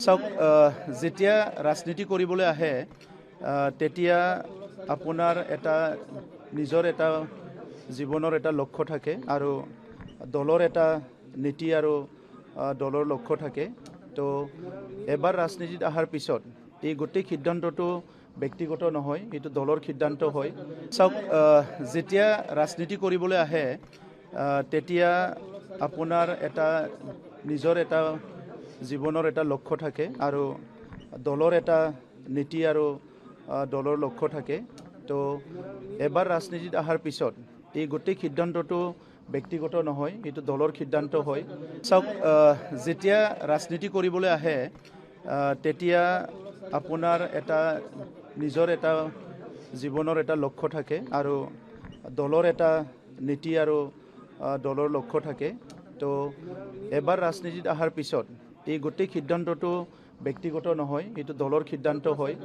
চাওক যেতিয়া ৰাজনীতি কৰিবলৈ আহে তেতিয়া আপোনাৰ এটা নিজৰ এটা জীৱনৰ এটা লক্ষ্য থাকে আৰু দলৰ এটা নীতি আৰু দলৰ লক্ষ্য থাকে। তো এবাৰ ৰাজনীতিত অহাৰ পিছত এই গোটেই সিদ্ধান্তটো ব্যক্তিগত নহয়, এইটো দলৰ সিদ্ধান্ত হয়। চাওক যেতিয়া ৰাজনীতি কৰিবলৈ আহে তেতিয়া আপোনাৰ এটা নিজৰ এটা জীৱনৰ এটা লক্ষ্য থাকে আৰু দলৰ এটা নীতি আৰু দলৰ লক্ষ্য থাকে। তো এবাৰ ৰাজনীতিত অহাৰ পিছত এই গোটেই সিদ্ধান্তটো ব্যক্তিগত নহয়, এইটো দলৰ সিদ্ধান্ত হয়। চাওক যেতিয়া ৰাজনীতি কৰিবলৈ আহে তেতিয়া আপোনাৰ এটা নিজৰ এটা জীৱনৰ এটা লক্ষ্য থাকে আৰু দলৰ এটা নীতি আৰু দলৰ লক্ষ্য থাকে। তো এবাৰ ৰাজনীতিত অহাৰ পিছত এই গোটেই সিদ্ধান্তটো ব্যক্তিগত নহয়, এইটো দলৰ সিদ্ধান্ত হয়।